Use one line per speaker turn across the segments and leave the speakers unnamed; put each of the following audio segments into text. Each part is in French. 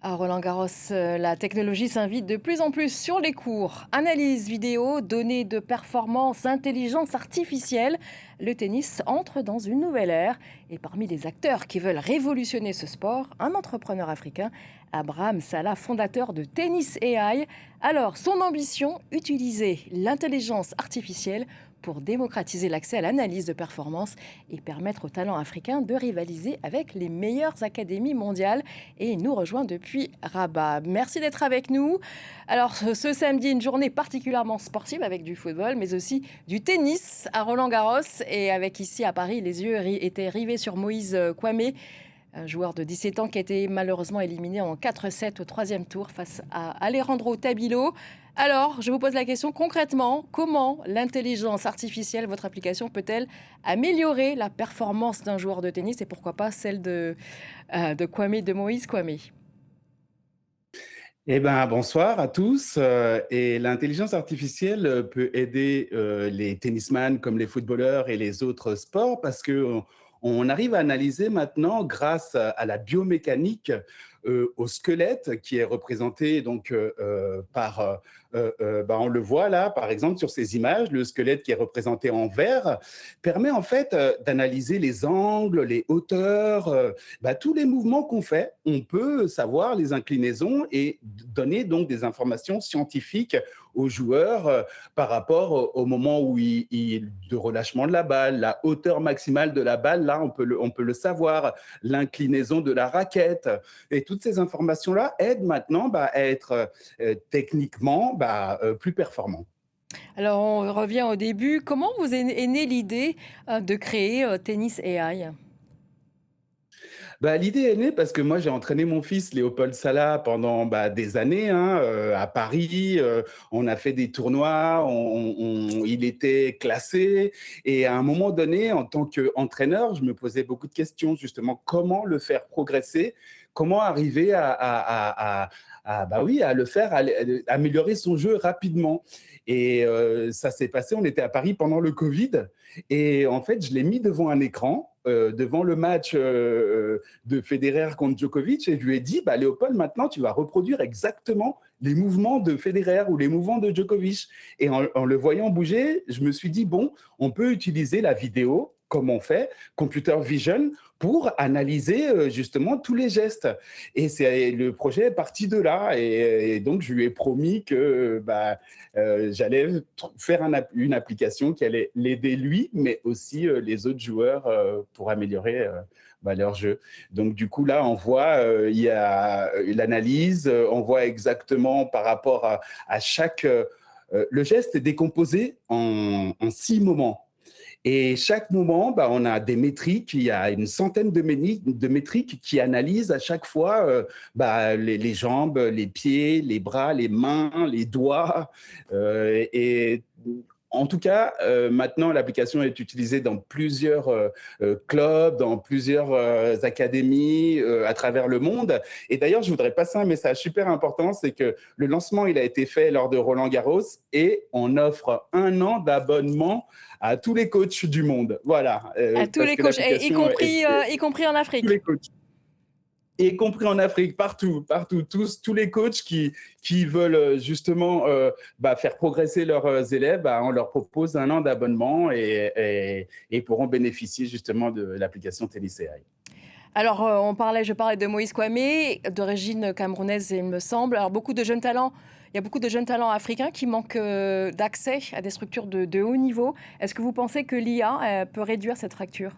À Roland-Garros, la technologie s'invite de plus en plus sur les cours. Analyse vidéo, données de performance, intelligence artificielle. Le tennis entre dans une nouvelle ère. Et parmi les acteurs qui veulent révolutionner ce sport, un entrepreneur africain, Abraham Salah, fondateur de Tennis AI. Alors, son ambition, utiliser l'intelligence artificielle pour démocratiser l'accès à l'analyse de performance et permettre aux talents africains de rivaliser avec les meilleures académies mondiales. Et il nous rejoint depuis Rabat. Merci d'être avec nous. Alors, ce samedi, une journée particulièrement sportive avec du football, mais aussi du tennis à Roland-Garros. Et avec ici à Paris, les yeux étaient rivés sur Moïse Kouamé, un joueur de 17 ans qui a été malheureusement éliminé en 4-7 au troisième tour face à Alejandro Tabilo. Alors, je vous pose la question concrètement, comment l'intelligence artificielle, votre application, peut-elle améliorer la performance d'un joueur de tennis et pourquoi pas celle de Kwame, de Moïse Kwame?
Eh ben, bonsoir à tous. Et l'intelligence artificielle peut aider les tennisman comme les footballeurs et les autres sports parce que on arrive à analyser maintenant, grâce à la biomécanique, au squelette qui est représenté donc on le voit là, par exemple, sur ces images, le squelette qui est représenté en vert permet en fait d'analyser les angles, les hauteurs, tous les mouvements qu'on fait. On peut savoir les inclinaisons et donner donc des informations scientifiques aux joueurs par rapport au moment où de relâchement de la balle, la hauteur maximale de la balle, là on peut le savoir, l'inclinaison de la raquette. Et toutes ces informations-là aident maintenant à être techniquement plus performant.
Alors, on revient au début. Comment vous est née l'idée de créer Tennis AI?
L'idée est née parce que moi, j'ai entraîné mon fils Léopold Salah pendant des années hein, à Paris. On a fait des tournois, il était classé. Et à un moment donné, en tant qu'entraîneur, je me posais beaucoup de questions, justement, comment le faire progresser, comment arriver à le faire, améliorer son jeu rapidement. Et ça s'est passé, on était à Paris pendant le Covid. Et en fait, je l'ai mis devant un écran, devant le match de Federer contre Djokovic, et je lui ai dit, Léopold, maintenant tu vas reproduire exactement les mouvements de Federer ou les mouvements de Djokovic. Et en le voyant bouger, je me suis dit, bon, on peut utiliser la vidéo, comme on fait, computer vision, pour analyser justement tous les gestes. Et le projet est parti de là. Et donc, je lui ai promis que j'allais faire une application qui allait l'aider lui, mais aussi les autres joueurs pour améliorer leur jeu. Donc, du coup, là, on voit, il y a l'analyse, on voit exactement par rapport à chaque. Le geste est décomposé en 6 moments. Et chaque moment, on a des métriques, il y a une centaine de métriques qui analysent à chaque fois les jambes, les pieds, les bras, les mains, les doigts. Et en tout cas, maintenant, l'application est utilisée dans plusieurs clubs, dans plusieurs académies à travers le monde. Et d'ailleurs, je voudrais passer un message super important, c'est que le lancement, il a été fait lors de Roland-Garros et on offre 1 an d'abonnement à tous les coachs du monde. Voilà,
À tous
parce
les
que
coachs,
l'application est
y compris en
tous
Afrique.
les coachs, y compris en Afrique, partout, partout, tous les coachs qui veulent justement faire progresser leurs élèves, on leur propose 1 an d'abonnement et pourront bénéficier justement de l'application Tennis AI.
Alors, je parlais de Moïse Kouame, d'origine camerounaise, il me semble. Alors, il y a beaucoup de jeunes talents africains qui manquent d'accès à des structures de haut niveau. Est-ce que vous pensez que l'IA peut réduire cette fracture?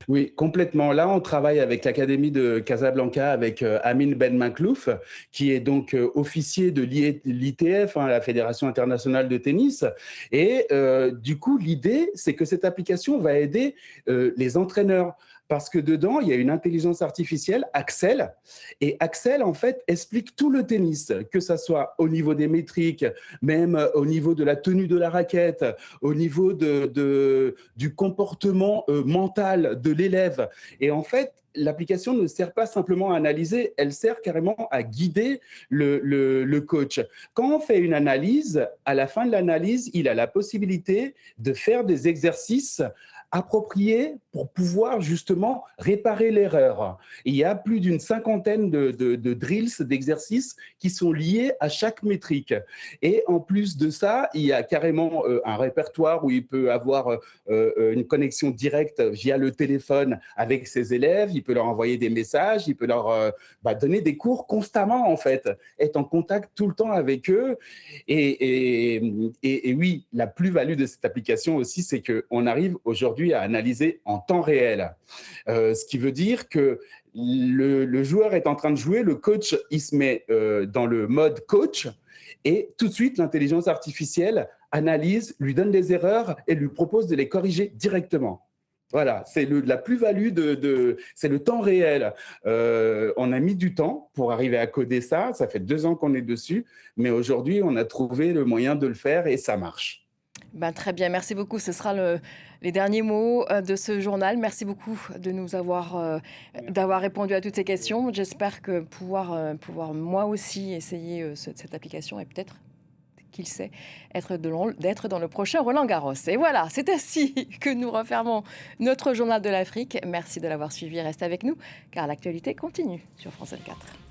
Oui, complètement. Là, on travaille avec l'Académie de Casablanca, avec Amin Ben Maklouf, qui est donc officier de l'ITF, la Fédération internationale de tennis. Et du coup, l'idée, c'est que cette application va aider les entraîneurs. Parce que dedans, il y a une intelligence artificielle, Axel, et Axel, en fait, explique tout le tennis, que ce soit au niveau des métriques, même au niveau de la tenue de la raquette, au niveau du comportement mental de l'élève. Et en fait, l'application ne sert pas simplement à analyser, elle sert carrément à guider le coach. Quand on fait une analyse, à la fin de l'analyse, il a la possibilité de faire des exercices approprié pour pouvoir justement réparer l'erreur. Il y a plus d'une cinquantaine de drills, d'exercices qui sont liés à chaque métrique. Et en plus de ça, il y a carrément un répertoire où il peut avoir une connexion directe via le téléphone avec ses élèves, il peut leur envoyer des messages, il peut leur donner des cours constamment en fait, être en contact tout le temps avec eux. Et oui, la plus-value de cette application aussi, c'est qu'on arrive aujourd'hui à analyser en temps réel. Ce qui veut dire que le joueur est en train de jouer, le coach, il se met dans le mode coach et tout de suite, l'intelligence artificielle analyse, lui donne des erreurs et lui propose de les corriger directement. Voilà, c'est la plus-value c'est le temps réel. On a mis du temps pour arriver à coder ça. Ça fait 2 ans qu'on est dessus, mais aujourd'hui, on a trouvé le moyen de le faire et ça marche.
Très bien, merci beaucoup. Ce sera les derniers mots de ce journal. Merci beaucoup de nous d'avoir répondu à toutes ces questions. J'espère que pouvoir moi aussi essayer cette application et peut-être, qui sait, d'être dans le prochain Roland-Garros. Et voilà, c'est ainsi que nous refermons notre journal de l'Afrique. Merci de l'avoir suivi. Reste avec nous car l'actualité continue sur France 24.